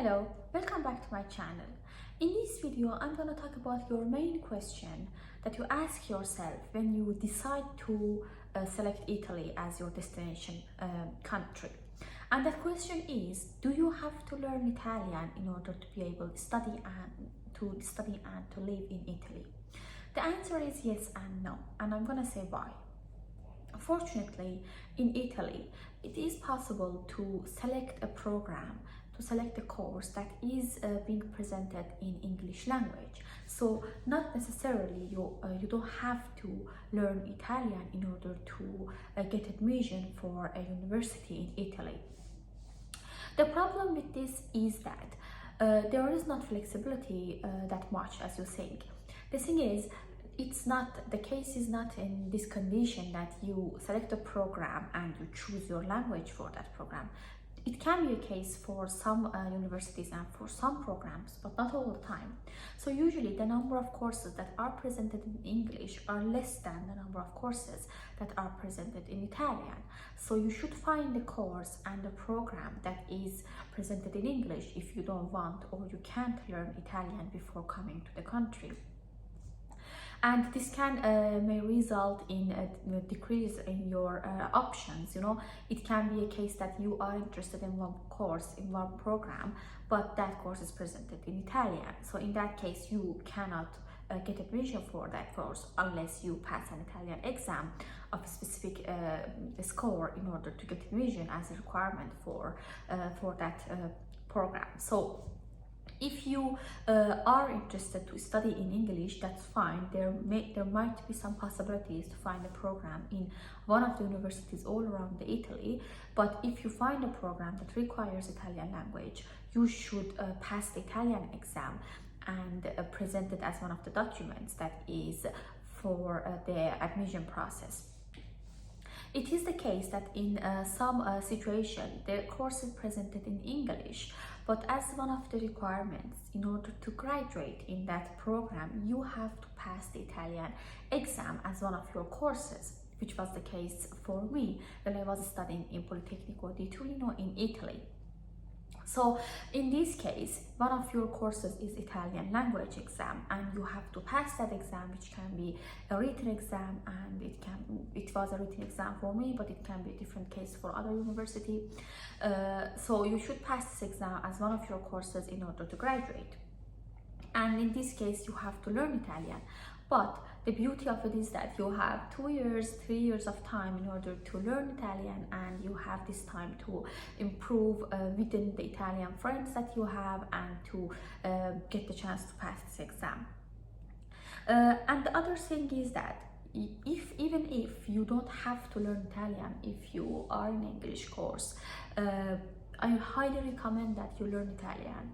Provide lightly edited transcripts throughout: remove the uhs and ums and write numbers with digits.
Hello, welcome back to my channel. In this video, I'm going to talk about your main question that you ask yourself when you decide to select Italy as your destination country. And that question is, do you have to learn Italian in order to be able to study and to live in Italy? The answer is yes and no, and I'm going to say why. Fortunately, in Italy, it is possible to select a program, to select a course that is being presented in English language. So not necessarily you don't have to learn Italian in order to get admission for a university in Italy. The problem with this is that there is not flexibility that much as you think. The thing is, the case is not in this condition that you select a program and you choose your language for that program. It can be a case for some universities and for some programs, but not all the time. So usually the number of courses that are presented in English are less than the number of courses that are presented in Italian. So you should find the course and the program that is presented in English if you don't want or you can't learn Italian before coming to the country. And this may result in a decrease in your options. It can be a case that you are interested in one course, in one program, but that course is presented in Italian. So in that case, you cannot get admission for that course unless you pass an Italian exam of a specific score in order to get admission as a requirement for that program. So if you are interested to study in English, that's fine. There might be some possibilities to find a program in one of the universities all around Italy. But if you find a program that requires Italian language, you should pass the Italian exam and present it as one of the documents that is for the admission process. It is the case that in some situation, the course is presented in English, but as one of the requirements in order to graduate in that program, you have to pass the Italian exam as one of your courses, which was the case for me when I was studying in Politecnico di Torino in Italy. So in this case, one of your courses is Italian language exam, and you have to pass that exam, which can be a written exam, and it was a written exam for me, but it can be a different case for other university. So you should pass this exam as one of your courses in order to graduate. And in this case, you have to learn Italian. But the beauty of it is that you have 2 years, 3 years of time in order to learn Italian, and you have this time to improve within the Italian friends that you have and to get the chance to pass this exam. And the other thing is that even if you don't have to learn Italian, if you are in English course, I highly recommend that you learn Italian.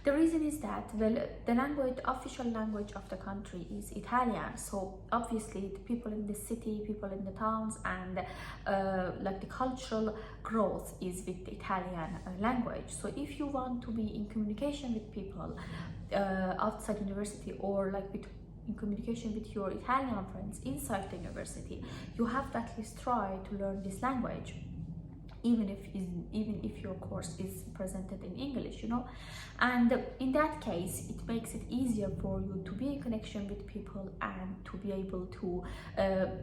The reason is that, well, the official language of the country is Italian. So obviously the people in the city, people in the towns, and the cultural growth is with the Italian language. So if you want to be in communication with people outside university, or in communication with your Italian friends inside the university, you have to at least try to learn this language, even if your course is presented in English, and in that case it makes it easier for you to be in connection with people and to be able to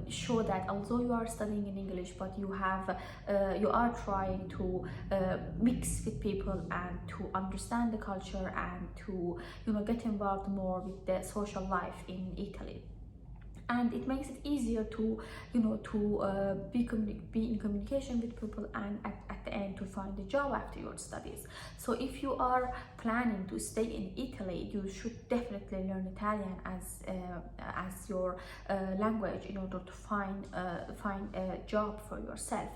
show that although you are studying in English, but you are trying to mix with people and to understand the culture and to get involved more with the social life in Italy. And it makes it easier to be in communication with people, and at the end to find a job after your studies. So if you are planning to stay in Italy, you should definitely learn Italian as your language in order to find a job for yourself.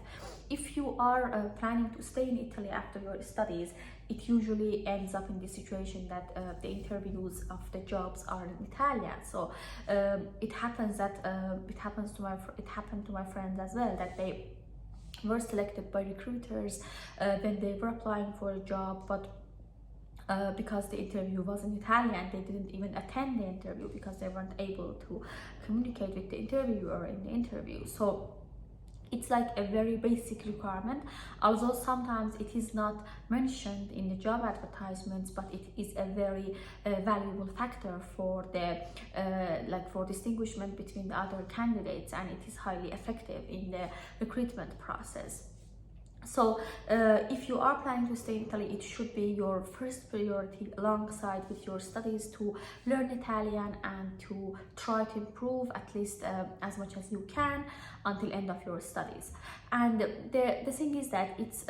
If you are planning to stay in Italy after your studies, it usually ends up in the situation that the interviews of the jobs are in Italian. So it happened to my friends as well, that they were selected by recruiters when they were applying for a job, but because the interview was in Italian, they didn't even attend the interview because they weren't able to communicate with the interviewer in the interview. So It's like a very basic requirement, although sometimes it is not mentioned in the job advertisements, but it is a very valuable factor for the for distinguishment between the other candidates, and it is highly effective in the recruitment process. So if you are planning to stay in Italy, it should be your first priority alongside with your studies to learn Italian and to try to improve at least as much as you can until end of your studies. And the thing is that it's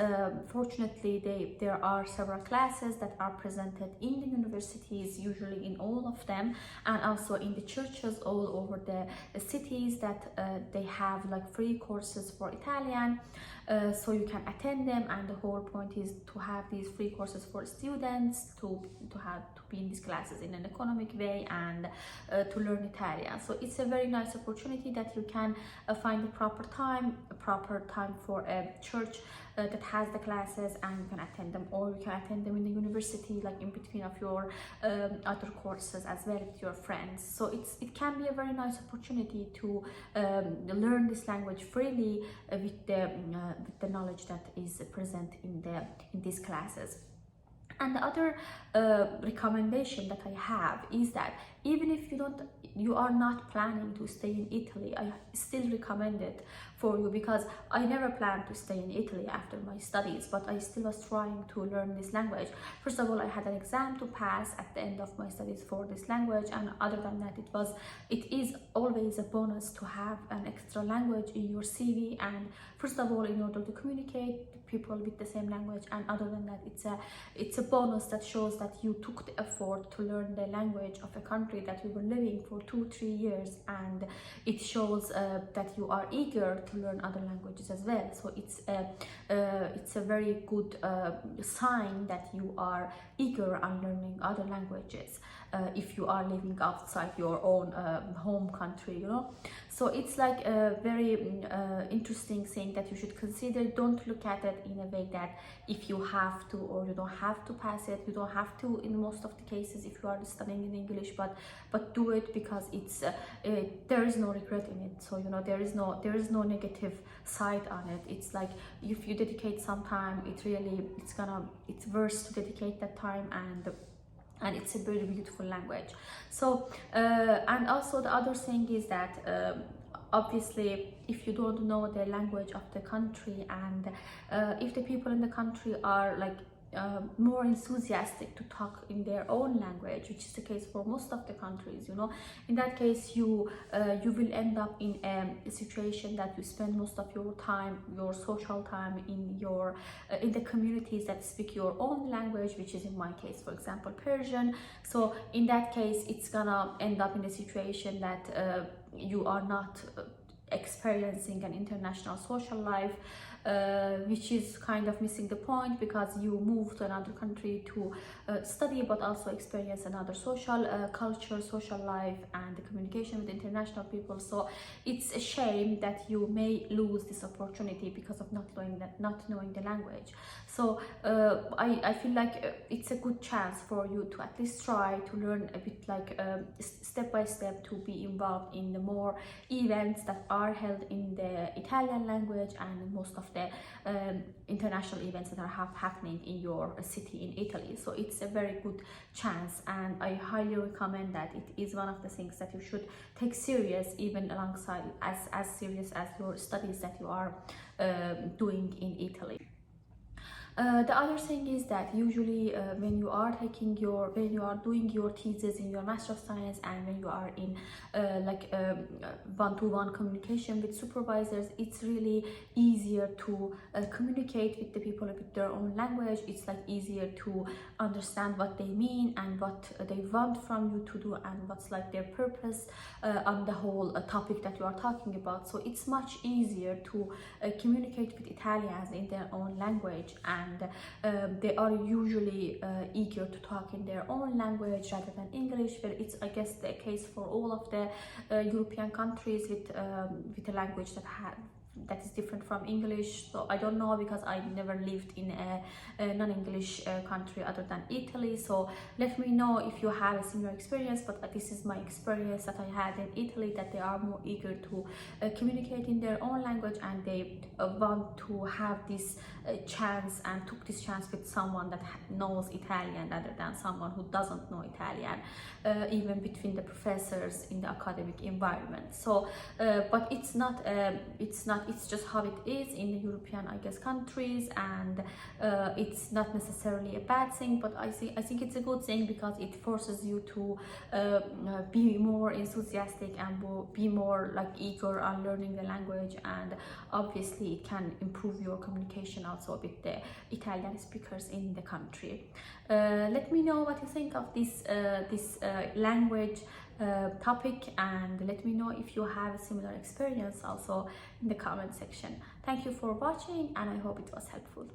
fortunately there are several classes that are presented in the universities, usually in all of them, and also in the churches all over the cities, that they have like free courses for Italian. So you can attend them, and the whole point is to have these free courses for students to be in these classes in an economic way and to learn Italian. So it's a very nice opportunity that you can find a proper time for a church that has the classes, and you can attend them, or you can attend them in the university, like in between of your other courses as well with your friends. So it can be a very nice opportunity to learn this language freely with the knowledge that is present in these classes. And the other recommendation that I have is that even if you are not planning to stay in Italy, I still recommend it for you, because I never planned to stay in Italy after my studies, but I still was trying to learn this language. First of all, I had an exam to pass at the end of my studies for this language, and other than that, it is always a bonus to have an extra language in your CV, and first of all, in order to communicate with people with the same language, and other than that, it's a bonus that shows that you took the effort to learn the language of a country that you were living for 2-3 years, and it shows that you are eager to learn other languages as well. So it's a very good sign that you are eager on learning other languages if you are living outside your own home country, you know. So it's like a very interesting thing that you should consider. Don't look at it in a way that if you have to or you don't have to pass it. You don't have to in most of the cases if you are studying in English, but do it because it's there is no regret in it. So you know, there is no negative side on it. It's like if you dedicate some time, it's worth to dedicate that time, and it's a very beautiful language. So and also the other thing is that obviously if you don't know the language of the country, and if the people in the country are like more enthusiastic to talk in their own language, which is the case for most of the countries, you know, in that case you will end up in a situation that you spend most of your time, your social time, in the communities that speak your own language, which is in my case, for example, Persian. So in that case, it's gonna end up in a situation that you are not experiencing an international social life, which is kind of missing the point, because you move to another country to study, but also experience another social culture, social life, and the communication with international people. So it's a shame that you may lose this opportunity because of not knowing the language. So I feel like it's a good chance for you to at least try to learn a bit, like step by step, to be involved in the more events that are held in the Italian language, and most of the international events that are happening in your city in Italy. So it's a very good chance, and I highly recommend that. It is one of the things that you should take serious, even alongside as serious as your studies that you are doing in Italy. The other thing is that usually when you are doing your thesis in your Master of Science, and when you are in one-to-one communication with supervisors, it's really easier to communicate with the people with their own language. It's like easier to understand what they mean and what they want from you to do, and what's like their purpose on the whole topic that you are talking about. So it's much easier to communicate with Italians in their own language, and they are usually eager to talk in their own language rather than English. But it's, I guess, the case for all of the European countries with a language that that is different from English. So I don't know, because I never lived in a non-English country other than Italy. So let me know if you have a similar experience, but this is my experience that I had in Italy, that they are more eager to communicate in their own language, and they want to have this chance, and took this chance with someone that knows Italian rather than someone who doesn't know Italian, even between the professors in the academic environment. So but it's not, it's just how it is in the European, I guess, countries, and it's not necessarily a bad thing, but I think it's a good thing, because it forces you to be more enthusiastic and be more like eager on learning the language, and obviously it can improve your communication also with the Italian speakers in the country. Let me know what you think of this language topic, and let me know if you have a similar experience also in the comment section. Thank you for watching, and I hope it was helpful.